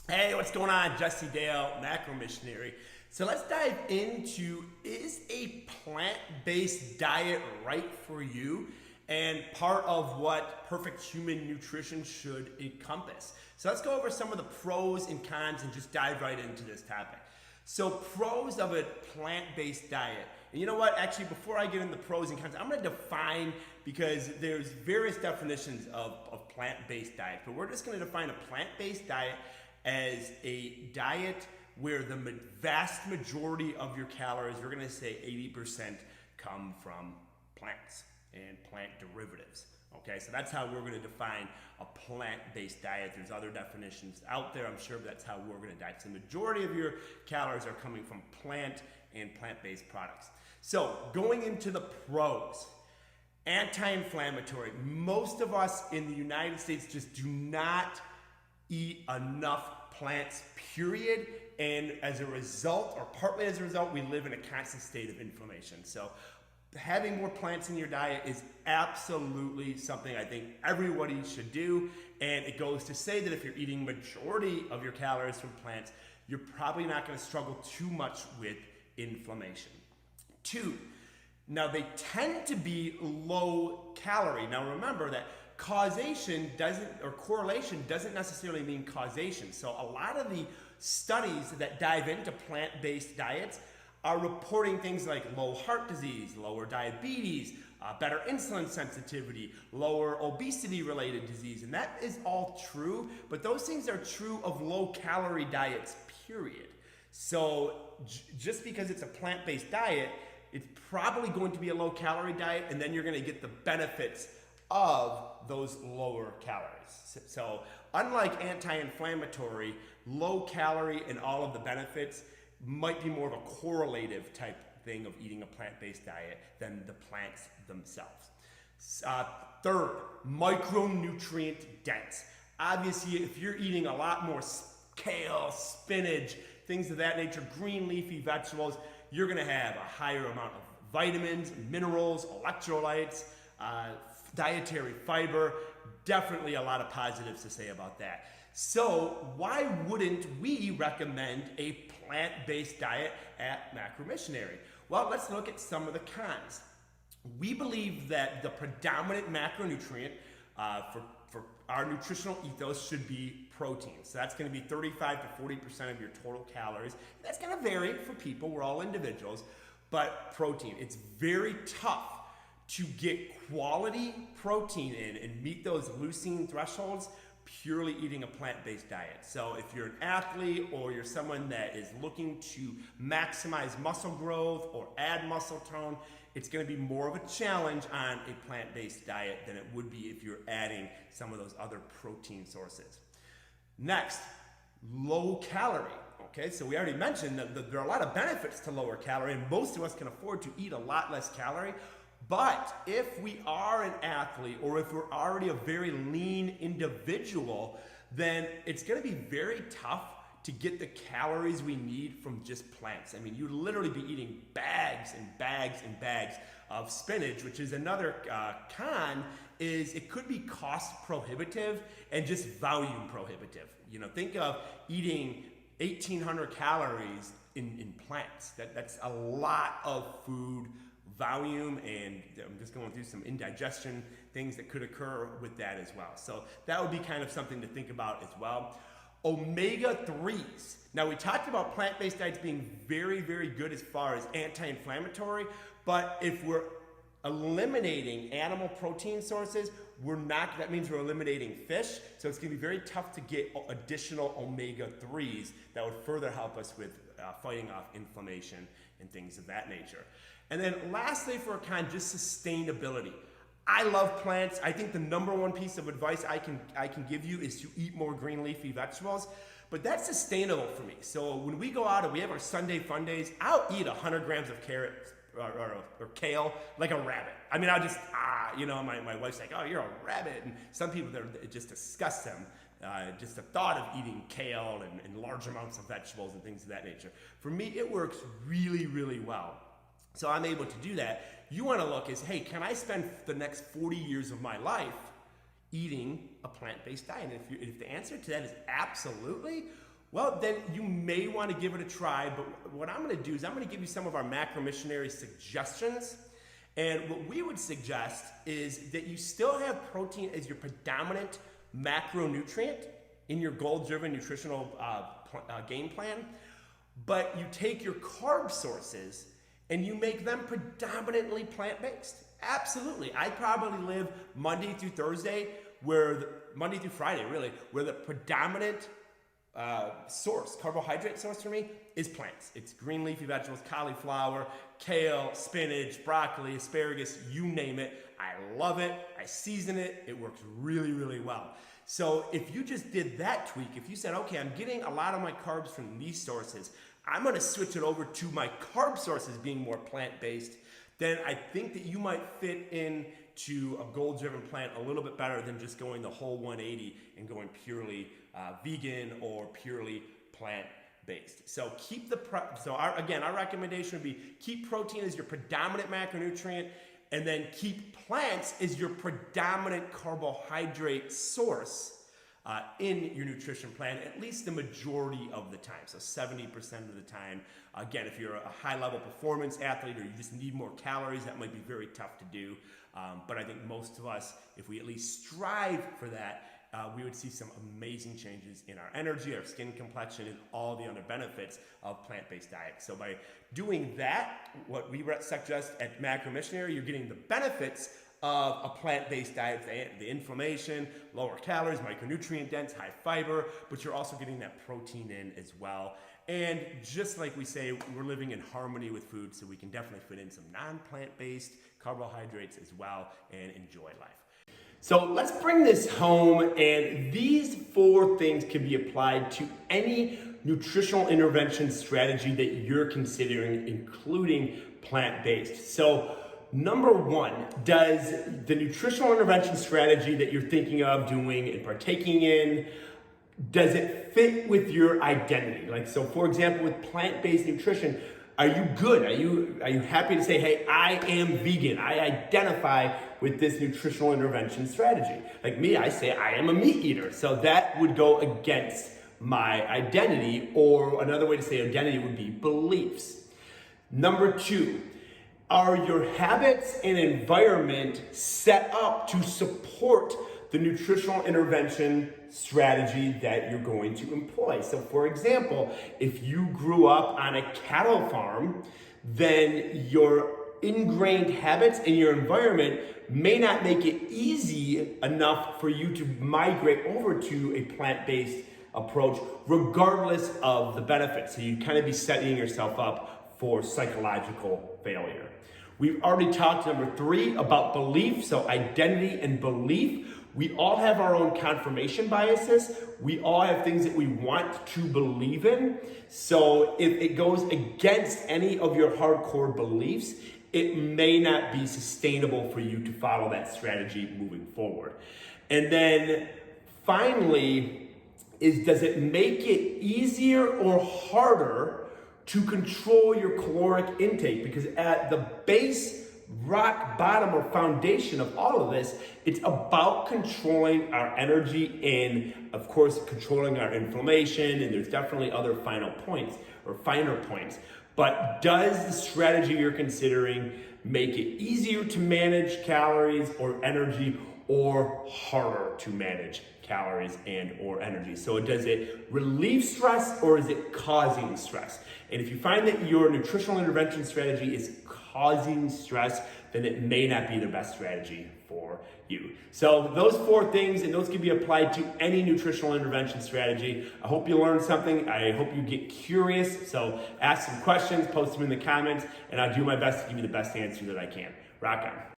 Hey, what's going on? Jesse Dale, Macro Missionary. So let's dive into, is a plant-based diet right for you? And part of what perfect human nutrition should encompass. So let's go over some of the pros and cons and just dive right into this topic. So pros of a plant-based diet. And you know what? Actually, before I get into the pros and cons, I'm going to define, because there's various definitions of plant-based diet. But we're just going to define a plant-based diet as a diet where the vast majority of your calories, we're going to say 80%, come from plants and plant derivatives. Okay, so that's how we're going to define a plant-based diet. There's other definitions out there, I'm sure, but that's how we're going to diet. So the majority of your calories are coming from plant and plant-based products. So going into the pros, anti-inflammatory. Most of us in the United States just do not eat enough plants, period. And as a result, or partly as a result, we live in a constant state of inflammation. So having more plants in your diet is absolutely something I think everybody should do. And it goes to say that if you're eating majority of your calories from plants, you're probably not going to struggle too much with inflammation. 2, now they tend to be low calorie. Now remember that causation doesn't, or correlation doesn't necessarily mean causation. So a lot of the studies that dive into plant-based diets are reporting things like low heart disease, lower diabetes, better insulin sensitivity, lower obesity-related disease, and that is all true, but those things are true of low-calorie diets, period. So just because it's a plant-based diet, it's probably going to be a low-calorie diet, and then you're going to get the benefits of those lower calories. So unlike anti-inflammatory, low calorie and all of the benefits might be more of a correlative type thing of eating a plant-based diet than the plants themselves. Third, micronutrient dense. Obviously, if you're eating a lot more kale, spinach, things of that nature, green leafy vegetables, you're gonna have a higher amount of vitamins, minerals, electrolytes, dietary fiber. Definitely a lot of positives to say about that. So why wouldn't we recommend a plant-based diet at Macro Missionary? Well, let's look at some of the cons. We believe that the predominant macronutrient for our nutritional ethos should be protein. So that's going to be 35 to 40% of your total calories. That's going to vary for people. We're all individuals. But protein, it's very tough to get quality protein in and meet those leucine thresholds purely eating a plant-based diet. So if you're an athlete or you're someone that is looking to maximize muscle growth or add muscle tone, it's going to be more of a challenge on a plant-based diet than it would be if you're adding some of those other protein sources. Next, low calorie. Okay, so we already mentioned that there are a lot of benefits to lower calorie, and most of us can afford to eat a lot less calorie. But if we are an athlete or if we're already a very lean individual, then it's going to be very tough to get the calories we need from just plants. I mean, you'd literally be eating bags and bags and bags of spinach, which is another con, is it could be cost prohibitive and just volume prohibitive. You know, think of eating 1,800 calories in plants. That's a lot of food volume, and I'm just going through some indigestion things that could occur with that as well. So that would be kind of something to think about as well. Omega-3s. Now we talked about plant-based diets being very, very good as far as anti-inflammatory, but if we're eliminating animal protein sources, that means we're eliminating fish, so it's going to be very tough to get additional omega-3s that would further help us with fighting off inflammation and things of that nature. And then lastly for a con, just sustainability. I love plants. I think the number one piece of advice I can give you is to eat more green leafy vegetables, but that's sustainable for me. So when we go out and we have our Sunday fun days, I'll eat 100 grams of carrots or kale like a rabbit. I mean, I'll just, my wife's like, oh, you're a rabbit. And some people, it just disgusts them. Just the thought of eating kale and large amounts of vegetables and things of that nature. For me, it works really, really well. So I'm able to do that. You want to look as, hey, can I spend the next 40 years of my life eating a plant-based diet? And if the answer to that is absolutely, Well, then you may want to give it a try, but what I'm going to do is I'm going to give you some of our macro missionary suggestions. And what we would suggest is that you still have protein as your predominant macronutrient in your goal-driven nutritional game plan, but you take your carb sources and you make them predominantly plant-based. Absolutely. I probably live Monday through Thursday, Monday through Friday, really, where the predominant carbohydrate source for me is plants. It's green leafy vegetables, cauliflower, kale, spinach, broccoli, asparagus, you name it. I love it. I season it. It works really, really well. So if you just did that tweak, if you said, okay, I'm getting a lot of my carbs from these sources, I'm going to switch it over to my carb sources being more plant-based, then I think that you might fit into a goal-driven plan a little bit better than just going the whole 180 and going purely vegan or purely plant-based. So our recommendation would be keep protein as your predominant macronutrient, and then keep plants as your predominant carbohydrate source in your nutrition plan, at least the majority of the time, so 70% of the time. Again, if you're a high-level performance athlete or you just need more calories, that might be very tough to do. But I think most of us, if we at least strive for that, we would see some amazing changes in our energy, our skin complexion, and all the other benefits of plant-based diets. So by doing that, what we suggest at Macro Missionary, you're getting the benefits of a plant-based diet, the inflammation, lower calories, micronutrient dense, high fiber, but you're also getting that protein in as well. And just like we say, we're living in harmony with food, so we can definitely fit in some non-plant-based carbohydrates as well and enjoy life. So let's bring this home, and these 4 things can be applied to any nutritional intervention strategy that you're considering, including plant-based. So number 1, does the nutritional intervention strategy that you're thinking of doing and partaking in, does it fit with your identity? Like, so for example, with plant-based nutrition, are you good? Are you happy to say, hey, I am vegan. I identify with this nutritional intervention strategy. Like me, I say I am a meat eater. So that would go against my identity, or another way to say identity would be beliefs. Number 2, are your habits and environment set up to support the nutritional intervention strategy that you're going to employ? So for example, if you grew up on a cattle farm, then your ingrained habits and your environment may not make it easy enough for you to migrate over to a plant-based approach, regardless of the benefits. So you kind of be setting yourself up for psychological failure. We've already talked, number 3, about belief, so identity and belief. We all have our own confirmation biases. We all have things that we want to believe in. So if it goes against any of your hardcore beliefs, it may not be sustainable for you to follow that strategy moving forward. And then finally, does it make it easier or harder to control your caloric intake? Because at the base, rock bottom or foundation of all of this, it's about controlling our energy and, of course, controlling our inflammation, and there's definitely other finer points. But does the strategy you're considering make it easier to manage calories or energy, or harder to manage calories and or energy? So does it relieve stress, or is it causing stress? And if you find that your nutritional intervention strategy is causing stress, then it may not be the best strategy for you. So those 4 things, and those can be applied to any nutritional intervention strategy. I hope you learned something. I hope you get curious. So ask some questions, post them in the comments, and I'll do my best to give you the best answer that I can. Rock on.